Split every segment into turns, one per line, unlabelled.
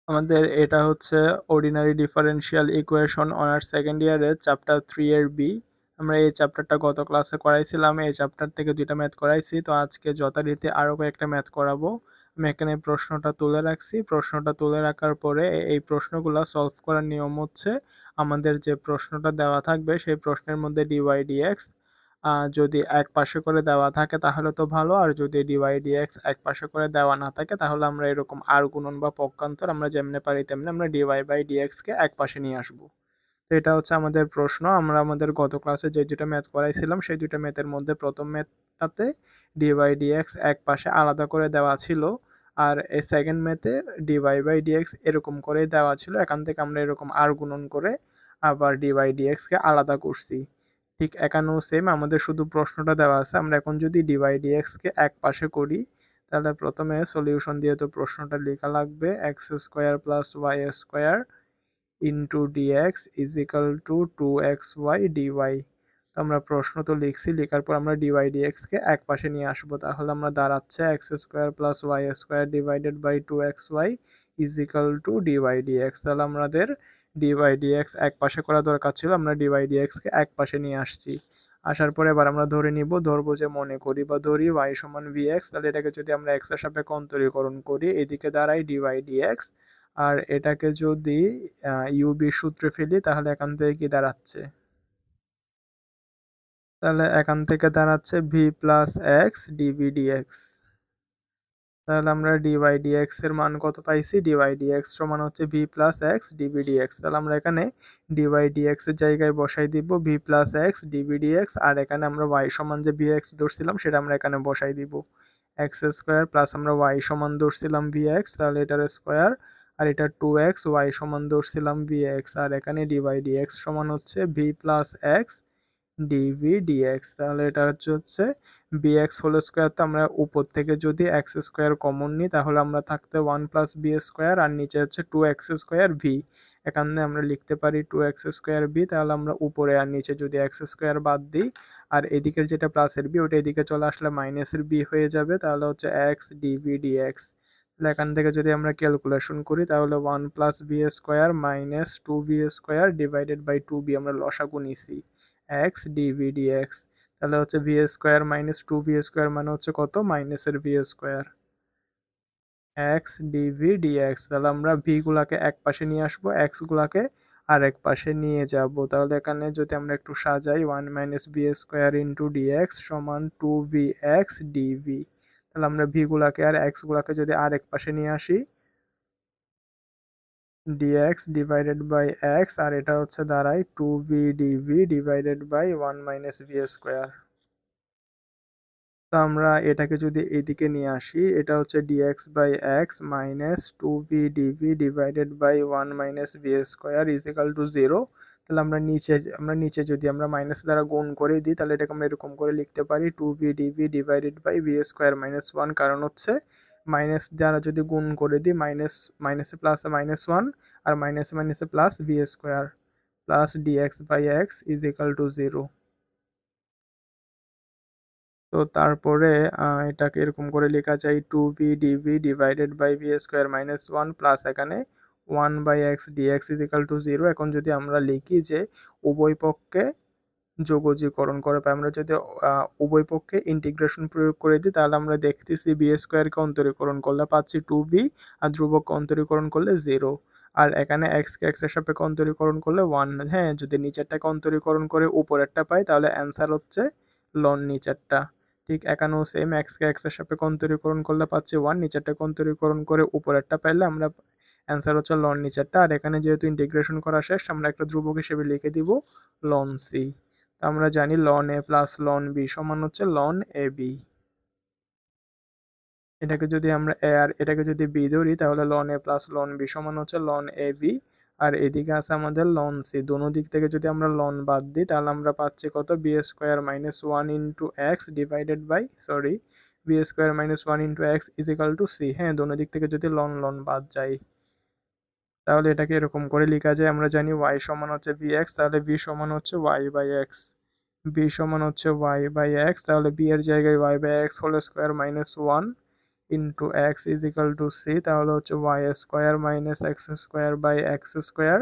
আমাদের এটা হচ্ছে ordinary differential equation honours second ইয়ারের চ্যাপ্টার 3 এর বি। আমরা এই চ্যাপ্টারটা গত ক্লাসে করাইছিলাম, এই চ্যাপ্টার থেকে 2টা ম্যাথ করাইছি, তো আজকে যথারীতি আরও কয়েকটা ম্যাথ করাবো। আমি এখানে প্রশ্নটা তুলে রাখছি, প্রশ্নটা তুলে রাখার পরে এই প্রশ্নগুলো সলভ করার নিয়ম হচ্ছে আমাদের যে প্রশ্নটা দেওয়া থাকবে সেই প্রশ্নের মধ্যে ডিওয়াই ডিএক্স যদি এক পাশে করে দেওয়া থাকে তাহলে তো ভালো, আর যদি ডিওয়াই ডিএক্স এক পাশে করে দেওয়া না থাকে তাহলে আমরা এরকম আর গুণন বা পক্ষান্তর আমরা যেমনি পারি তেমনি আমরা ডিওয়াই বাই ডিএক্স কে এক পাশে নিয়ে আসবো। তো এটা হচ্ছে আমাদের প্রশ্ন। আমরা আমাদের গত ক্লাসে যে দুটো ম্যাথ করাইছিলাম সেই দুটো ম্যাথের মধ্যে প্রথম ম্যাথটাতে ডিওয়াই ডিএক্স এক পাশে আলাদা করে দেওয়া ছিল, আর এই সেকেন্ড ম্যাথে ডিওয়াই বাই ডিএক্স এরকম করেই দেওয়া ছিল। এখান থেকে আমরা এরকম আর গুণন করে আবার ডিওয়াই ডিএক্স কে আলাদা করছি। ঠিক এখানেও সেম, আমাদের শুধু প্রশ্নটা দেওয়া আছে। আমরা এখন যদি ডিওয়াই ডিএক্স কে এক পাশে করি তাহলে প্রথমে সলিউশন দিয়ে তো প্রশ্নটা লেখা লাগবে x square plus Y square into dx is equal to 2xy dy। তো আমরা প্রশ্ন তো লিখছি, লেখার পর আমরা ডিওয়াই ডিএক্স কে এক পাশে নিয়ে আসবো, তাহলে আমরা দাঁড়াচ্ছে x square plus Y square divided by 2xy is equal to dy dx. তাহলে আমাদের ডিওয়াই ডিএক্স এক পাশে করা দরকার ছিল, আমরা ডিওয়াই ডিএক্স কে এক পাশে নিয়ে আসছি। আসার পরে এবার আমরা ধরবো যে মনে করি বা ধরি y সমান vx, তাহলে এটাকে যদি আমরা x এর সাপেক্ষে অন্তরীকরণ করি এদিকে দাঁড়াই ডিওয়াই ডিএক্স, আর এটাকে যদি ইউবি সূত্রে ফেলি তাহলে এখান থেকে কি দাঁড়াচ্ছে, তাহলে এখান থেকে দাঁড়াচ্ছে v plus x dv dx. তাহলে আমরা ডিওয়াই ডিএক্স এর মান কত পাইছি, ডিওয়াই ডিএক্স সমান হচ্ছে v plus x dv dx. তাহলে আমরা এখানে ডিওয়াই ডিএক্স এর জায়গায় বসাই দিব v plus x dv dx, আর এখানে আমরা ওয়াই সমান যে ভি এক্স ধরছিলাম সেটা আমরা এখানে বসাই দিব এক্স স্কোয়ার প্লাস আমরা ওয়াই সমান ধরছিলাম ভি এক্স, তাহলে এটার স্কোয়ার, আর এটা 2x, ওয়াই সমান ধরছিলাম ভি এক্স, আর এখানে ডিওয়াই ডিএক্স সমান হচ্ছে v plus x dv dx. তাহলে এটা হচ্ছে bx হোল স্কোয়ার, তো আমরা উপর থেকে যদি এক্স স্কোয়ার কমন নিই তাহলে আমরা থাকতে 1 প্লাস বি স্কোয়ার, আর নিচে হচ্ছে 2x স্কোয়ার ভি। এখানে আমরা লিখতে পারি 2x স্কোয়ার ভি, তাহলে আমরা উপরে আর নিচে যদি এক্স স্কোয়ার বাদ দিই আর এদিকের যেটা প্লাসের বি ওটা এদিকে চলে আসলে মাইনাসের বি হয়ে যাবে, তাহলে হচ্ছে এক্স ডিভি ডিএক্স। তাহলে এখান থেকে যদি আমরা ক্যালকুলেশন করি তাহলে 1 প্লাস বি স্কোয়ার মাইনাস 2বি স্কোয়ার ডিভাইডেড বাই 2বি আমরা লসাগু নিছি এক্স ডিভি ডিএক্স। তাহলে হচ্ছে ভি স্কোয়ার মাইনাস 2বি স্কোয়ার মানে হচ্ছে কত, মাইনাসের v square x dv dx. তাহলে আমরা ভি গুলাকে এক পাশে নিয়ে আসবো, এক্স গুলাকে আর এক পাশে নিয়ে যাব। তাহলে এখানে যদি আমরা একটু সাজাই 1 minus v square into dx সমান 2ভি এক্স ডিভি। তাহলে আমরা ভি গুলাকে আর এক্স গুলাকে যদি আর এক পাশে নিয়ে আসি dx ডিভাইডেড বাই এক্স, আর এটা হচ্ছে দাঁড়ায় 2v dv divided by 1 minus v square. তো আমরা এটাকে যদি এদিকে নিয়ে আসি এটা হচ্ছে dx by x minus 2v dv divided by 1 minus v square is equal to 0। তাহলে আমরা নিচে যদি আমরা মাইনাস দ্বারা গুণ করে দিই তাহলে এটাকে আমরা এরকম করে লিখতে পারি 2v dv divided by v square minus 1, কারণ হচ্ছে মাইনাস দ্বারা যদি গুণ করে দিই মাইনাস মাইনাসে প্লাসে মাইনাস 1, আর মাইনাসে মাইনাসে plus v square plus dx by x is equal to 0। তো তারপরে এটাকে এরকম করে লেখা যায় 2v dv divided by v square minus 1 plus এখানে 1 by x dx is equal to 0। এখন যদি আমরা লিখি যে উভয় পক্ষে যোগজীকরণ করে পাই, আমরা যদি উভয় পক্ষে ইন্টিগ্রেশন প্রয়োগ করে দিই তাহলে আমরা দেখতেছি বি স্কোয়ারকে অন্তরীকরণ করলে পাচ্ছি 2b, আর ধ্রুবককে অন্তরীকরণ করলে 0, আর এখানে এক্সকে এক্স এর সাপেক্ষে অন্তরীকরণ করলে 1। হ্যাঁ, যদি নিচেরটাকে অন্তরীকরণ করে উপরেরটা পাই তাহলে অ্যান্সার হচ্ছে লন নিচেরটা। ঠিক এখানেও সেম, এক্সকে এক্স এর সাপেক্ষে অন্তরীকরণ করলে পাচ্ছি 1, নিচেরটাকে অন্তরীকরণ করে উপরেরটা পাইলে আমরা অ্যান্সার হচ্ছে লন নিচেরটা। আর এখানে যেহেতু ইন্টিগ্রেশন করা শেষ আমরা একটা ধ্রুবক হিসেবে লিখে দিব লন সি। আমরা জানি লন এ প্লাস লন বি সমান হচ্ছে লন এ বি। এটাকে যদি আমরা এ আর এটাকে যদি বি ধরি তাহলে লন এ প্লাস লন বি সমান হচ্ছে লন এ বি, আর এদিকে আছে আমাদের লন সি। দোনো দিক থেকে যদি আমরা লন বাদ দিই তাহলে আমরা পাচ্ছি কত, b square minus 1 into x divided by b square minus 1 into x is equal to c. হ্যাঁ, দোনো দিক থেকে যদি লন লন বাদ যায় তাহলে এটাকে এরকম করে লেখা যায়, আমরা জানি y সমান হচ্ছে vx, তাহলে v সমান হচ্ছে y বাই এক্স। বি সমান হচ্ছে y বাই এক্স, তাহলে বি এর জায়গায় y by x whole square minus 1 into x is equal to c, তাহলে হচ্ছে y square minus x square by x square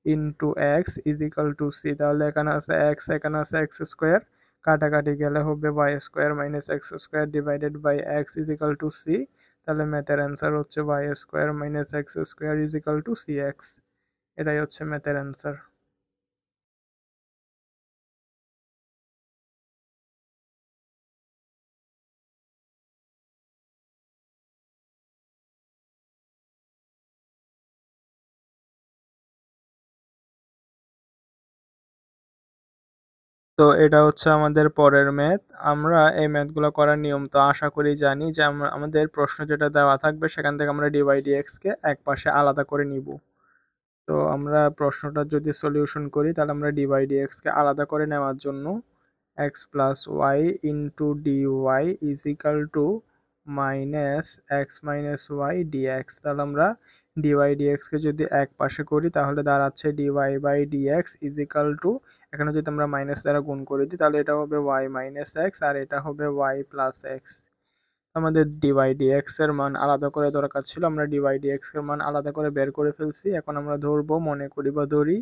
into x is equal to c. তাহলে এখানে আছে এক্স, এখানে আছে এক্স স্কোয়ার, কাটাকাটি গেলে হবে y square minus x square divided by x is equal to c. তাহলে ম্যাথের অ্যান্সার হচ্ছে y square minus x square is equal to c x. এটাই হচ্ছে ম্যাথের অ্যান্সার। তো এটা হচ্ছে আমাদের পরের ম্যাথ। আমরা এই ম্যাথগুলো করার নিয়ম তো আশা করি জানি, যে আমরা আমাদের প্রশ্ন যেটা দেওয়া থাকবে সেখান থেকে আমরা ডি বাই ডি এক্সকে এক পাশে আলাদা করে নিব। তো আমরা প্রশ্নটা যদি সলিউশন করি তাহলে আমরা ডি বাই ডি এক্সকে আলাদা করে নেওয়ার জন্য x plus y into d y is equal to minus x minus y dx. তাহলে আমরা ডি ওয়াই ডিএক্সকে যদি এক পাশে করি তাহলে দাঁড়াচ্ছে d y by dx is equal to, এখানে যদি আমরা মাইনাস দ্বারা গুণ করে দিই তাহলে এটা হবে ওয়াই মাইনাস এক্স আর এটা হবে ওয়াই প্লাস এক্স। আমাদের ডিওয়াই ডিএক্স এর মান আলাদা করে দরকার ছিল, আমরা ডিওয়াই ডিএক্স এর মান আলাদা করে বের করে ফেলছি। এখন আমরা ধরবো, মনে করি বা ধরি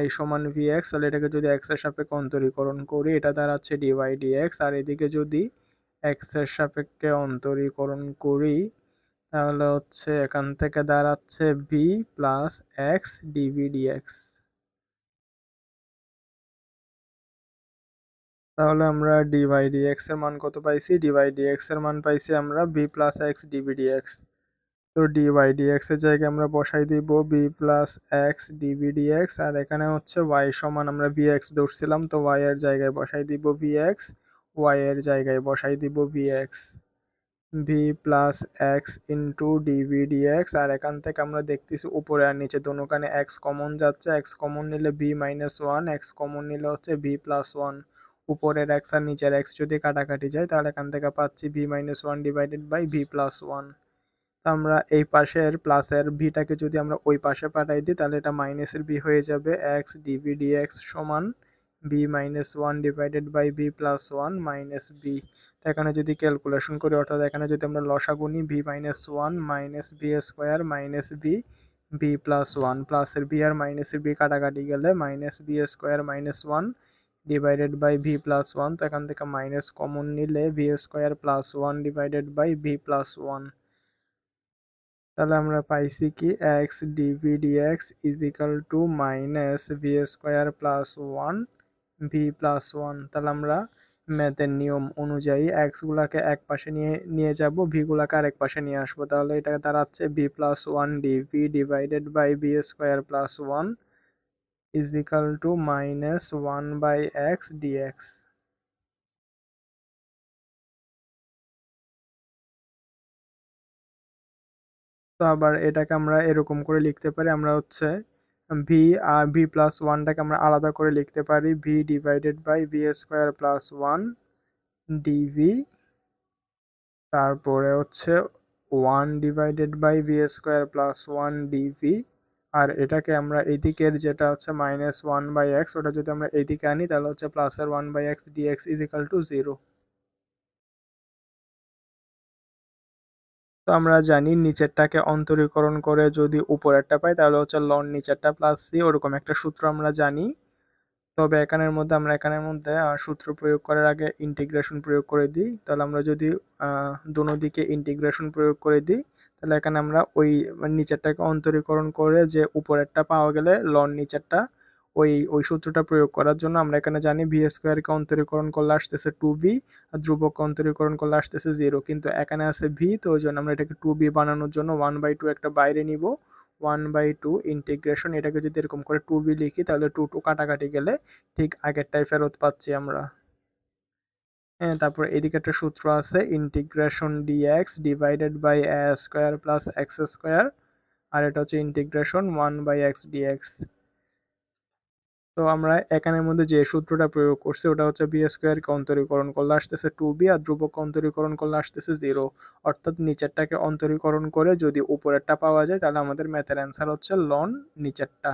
y সমান vx, তাহলে এটাকে যদি x এর সাপেক্ষে অন্তরীকরণ করি এটা দাঁড়াচ্ছে ডিওয়াই ডিএক্স, আর এদিকে যদি x এর সাপেক্ষে অন্তরীকরণ করি তাহলে হচ্ছে এখান থেকে দাঁড়াচ্ছে v plus x dv dx. তাহলে আমরা ডি বাই ডিএক্স এর মান কত পাইছি? ডি বাই ডিএক্স এর মান পাইছি আমরা b plus x db dx. তো ডি বাই ডিএক্স এর জায়গায় আমরা বসাই দিব b plus x db dx, আর এখানে হচ্ছে ওয়াই সমান আমরা ভিএক্স ধরছিলাম, তো ওয়াই এর জায়গায় বসাই দিব ভিএক্স, ওয়াই এর জায়গায় বসাই দিব vx, v plus x into dv dx. আর এখান থেকে আমরা দেখতেছি উপরে আর নিচে দোনোখানে এক্স কমন যাচ্ছে, এক্স কমন নিলে v minus one, x common নিলে হচ্ছে ভি প্লাস ওয়ান। উপরের এক্স আর নিচের এক্স যদি কাটাকাটি যায় তাহলে এখান থেকে পাচ্ছি v minus one divided by v plus one. আমরা এই পাশের প্লাসের ভিটাকে যদি আমরা ওই পাশে পাঠাই দিই তাহলে এটা মাইনাসের ভি হয়ে যাবে, এক্স ডিভি ডিএক্স সমান v minus one divided by v plus one minus v. এখানে যদি ক্যালকুলেশন করি, অর্থাৎ এখানে যদি আমরা লসাগু নিই, v minus one minus v square minus v, v plus one, প্লাসের ভি আর মাইনাসের ভি কাটাকাটি গেলে minus v square minus one divided by v plus one. তো এখান থেকে মাইনাস কমন নিলে v square plus one divided by v plus one. তাহলে আমরা পাইছি কি x dv dx is equal to minus v square plus one v plus one. তাহলে আমরা ম্যাথের নিয়ম অনুযায়ী এক্স গুলাকে এক পাশে নিয়ে নিয়ে যাব, ভি গুলাকে আরেক পাশে নিয়ে আসবো, তাহলে এটা দাঁড়াচ্ছে v plus one dv divided by v square plus one is equal to minus one by x dx. তো আবার এটাকে আমরা এরকম করে লিখতে পারি, আমরা হচ্ছে ভি আর ভি প্লাস ওয়ানটাকে আমরা আলাদা করে লিখতে পারি v divided by v square plus one dv, তারপরে হচ্ছে one divided by v square plus one dv. আর এটাকে আমরা এদিকের যেটা হচ্ছে মাইনাস ওয়ান বাই এক্স, ওটা যদি আমরা এদিকে আনি তাহলে হচ্ছে প্লাসের one by x dx is equal to zero. তো আমরা জানি নিচেরটাকে অন্তরীকরণ করে যদি উপরেরটা পাই তাহলে হচ্ছে লন নিচেরটা প্লাস সি, ওরকম একটা সূত্র আমরা জানি। তবে এখানের মধ্যে আমরা এখানের মধ্যে সূত্র প্রয়োগ করার আগে ইন্টিগ্রেশন প্রয়োগ করে দিই। তাহলে আমরা যদি দোনো দিকে ইন্টিগ্রেশন প্রয়োগ করে দিই তাহলে এখানে আমরা ওই নিচেরটাকে অন্তরীকরণ করে যে উপরেরটা পাওয়া গেলে লন নিচেরটা, ওই ওই সূত্রটা প্রয়োগ করার জন্য আমরা এখানে জানি ভি স্কোয়ারকে অন্তরীকরণ করলে আসতেছে টু ভি, আর ধ্রুবককে অন্তরীকরণ করলে আসতেছে জিরো, কিন্তু এখানে আছে ভি, তো ওই জন্য আমরা এটাকে টু ভি বানানোর জন্য ওয়ান বাই টু একটা বাইরে নিব, ওয়ান বাই টু ইন্টিগ্রেশন, এটাকে যদি এরকম করে টু বি লিখি তাহলে টু টু কাটাকাটি গেলে ঠিক আগেরটাই ফেরত পাচ্ছি আমরা। হ্যাঁ, তারপর এদিকে একটা সূত্র আছে integration dx divided by a square plus x square, আর এটা হচ্ছে integration one by x dx. তো আমরা এখানের মধ্যে যে সূত্রটা প্রয়োগ করছি ওটা হচ্ছে বি স্কোয়ারকে অন্তরীকরণ করলে আসতেছে টু বি, আর ধ্রুবককে অন্তরীকরণ করলে আসতেছে জিরো। অর্থাৎ নিচেরটাকে অন্তরীকরণ করে যদি উপরেরটা পাওয়া যায় তাহলে আমাদের ম্যাথের অ্যান্সার হচ্ছে লন নিচেরটা,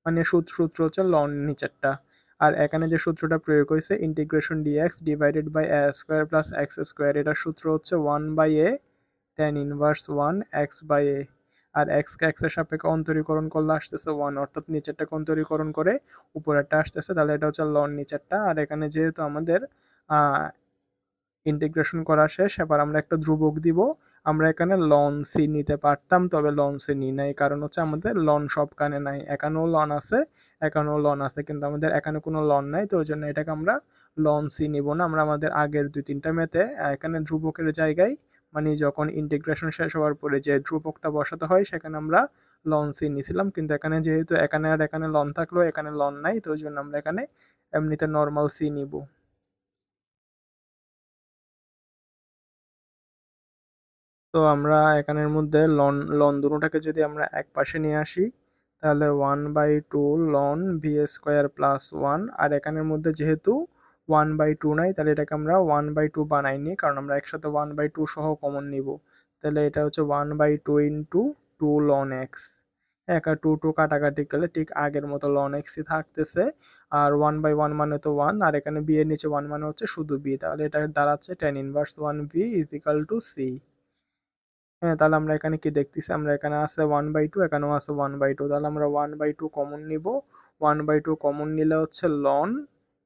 মানে সূত্র হচ্ছে লন নিচেরটা। আর এখানে যে সূত্রটা প্রয়োগ হয়েছে integration dx divided by a square plus x square, এটার সূত্র হচ্ছে one by a tan inverse 1 x by a. আর এক্সকে এক্স এর সাপেক্ষে অন্তরীকরণ করলে আসতেছে 1, অর্থাৎ নিচেরটাকে অন্তরীকরণ করে উপরেরটা আসতেছে, তাহলে এটা হচ্ছে লন নিচেরটা। আর এখানে যেহেতু আমাদের ইন্টিগ্রেশন করা শেষ, এবার আমরা একটা ধ্রুবক দিব। আমরা এখানে লন সি নিতে পারতাম, তবে লন সি নিই নাই, কারণ হচ্ছে আমাদের লন সবখানে নাই। এখানেও লন আছে, এখানেও লন আছে, কিন্তু আমাদের এখানে কোনো লন নাই, তো ওই জন্য এটাকে আমরা লন সি নিব না। আমরা আমাদের আগের 2-3টা ম্যাথে এখানে ধ্রুবকের জায়গায়, মানে যখন ইন্টিগ্রেশন শেষ হওয়ার পরে যে ধ্রুবকটা বসাতে হয় সেখানে আমরা লন সি নিয়েছিলাম, কিন্তু এখানে যেহেতু এখানে আর এখানে লন থাকলেও এখানে লন নাই, তো ওই জন্য আমরা এখানে এমনিতে নর্মাল সি নিব। তো আমরা এখানের মধ্যে লন লন দুটোটাকে যদি আমরা এক পাশে নিয়ে আসি, তাহলে 1/2 লন ভি স্কোয়ার প্লাস 1। আর এখানের মধ্যে যেহেতু 1/2 নাই, তাহলে এটাকে আমরা 1/2 বানাইনি, কারণ আমরা একসাথে 1/2 সহ কমন নিব। তাহলে এটা হচ্ছে 1/2 ইন্টু 2 লন এক্স। একা টু টু কাটাকাটি গেলে ঠিক আগের মতো লন এক্সই থাকতেছে। আর 1/1 মানে তো 1, আর এখানে বি এর নিচে 1 মানে হচ্ছে শুধু বি, তাহলে এটা দাঁড়াচ্ছে tan inverse 1 v is equal to c. হ্যাঁ, তাহলে আমরা এখানে কি দেখতেছি, আমরা এখানে আছে 1/2, এখানেও আছে 1/2, তাহলে আমরা 1/2 কমন নিব। 1/2 কমন নিলে হচ্ছে লন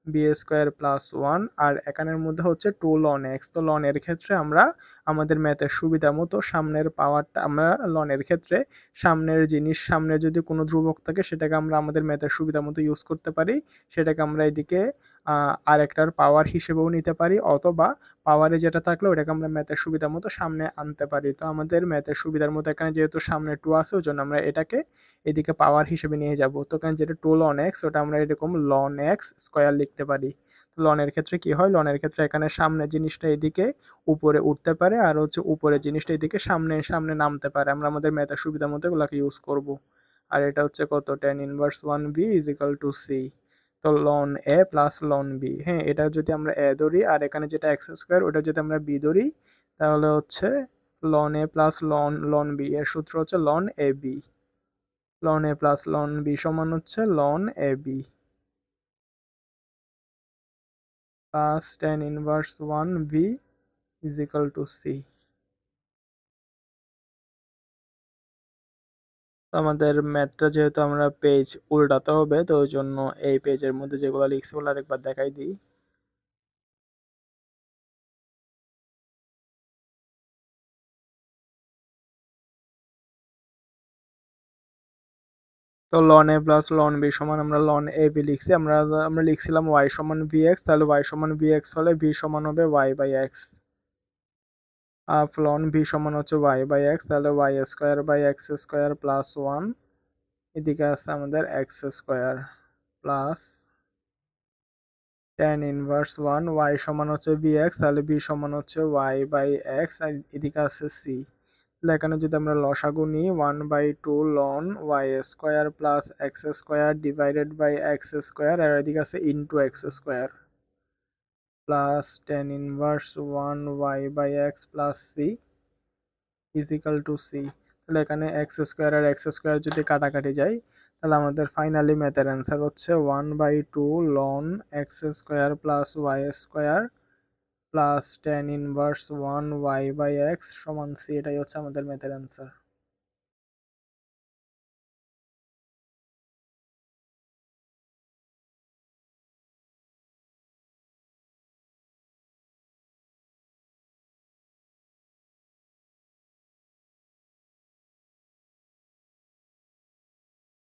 বি স্কোয়ার প্লাস 1, আর এখানের মধ্যে হচ্ছে 2 লন এক্স। তো লনের ক্ষেত্রে আমরা আমাদের ম্যাথের সুবিধা মতো সামনের পাওয়ারটা আমরা লনের ক্ষেত্রে সামনের জিনিস, সামনে যদি কোনো ধ্রুবক থাকে সেটাকে আমরা আমাদের ম্যাথের সুবিধা মতো ইউজ করতে পারি। সেটাকে আমরা এদিকে আরেকটার পাওয়ার হিসেবেও নিতে পারি, অথবা পাওয়ারে যেটা থাকলে ওটাকে আমরা ম্যাথের সুবিধা মতো সামনে আনতে পারি। তো আমাদের ম্যাথের সুবিধার মতো এখানে যেহেতু সামনে 2 আছে, ওই জন্য আমরা এটাকে এদিকে পাওয়ার হিসেবে নিয়ে যাব। তো এখানে যেটা 2 লন এক্স, ওটা আমরা এরকম লন এক্স স্কোয়ার লিখতে পারি। লনের ক্ষেত্রে কি হয়, লনের ক্ষেত্রে এখানে সামনের জিনিসটা এদিকে উপরে উঠতে পারে, আর হচ্ছে উপরের জিনিসটা এদিকে সামনে সামনে নামতে পারে। আমরা আমাদের ম্যাথের সুবিধা মতো এগুলোকে ইউজ করব। আর এটা হচ্ছে কত, tan inverse 1 v is equal to c. তো লন এ প্লাস লন বি, হ্যাঁ, এটা যদি আমরা এ ধরি আর এখানে যেটা এক্স স্কোয়ার ওটা যদি আমরা বি ধরি, তাহলে হচ্ছে লন এ প্লাস লন লন বি, এর সূত্র হচ্ছে লন এ বি। লন এ প্লাস লন বি সমান হচ্ছে ln A b plus tan inverse 1 v is equal to c. আমাদের ম্যাথটা যেহেতু আমরা পেজ উল্টাতে হবে, তো ওই জন্য এই পেজের মধ্যে যেগুলো লিখছি ওগুলো আরেকবার দেখাই দিই। তো লন এ প্লাস লন বি সমান আমরা লন এ বি লিখছি। আমরা আমরা লিখছিলাম ওয়াই সমান ভি এক্স, তাহলে ওয়াই সমান ভি এক্স হলে ভি সমান হবে Y by X. Half ln V সমান হচ্ছে ওয়াই বাই এক্স, তাহলে Y square by x square plus 1। এদিকে আছে আমাদের X square plus tan inverse 1 Y সমান হচ্ছে বি এক্স, তাহলে বি সমান হচ্ছে ওয়াই বাই এক্স, আর এদিকে আছে সি। তাহলে এখানে যদি আমরা লসাগু নিই, 1/2 ln y square plus x square divided by x square, আর এদিকে আছে into x square plus tan inverse 1 Y by x plus c is equal to c. তাহলে এখানে এক্স স্কোয়ার আর এক্স স্কোয়ার যদি কাটাকাটি যায়, তাহলে আমাদের ফাইনালি ম্যাথের অ্যান্সার হচ্ছে 1/2 ln X square plus Y square plus tan inverse 1 Y by X সমান সি। এটাই হচ্ছে আমাদের ম্যাথের অ্যান্সার।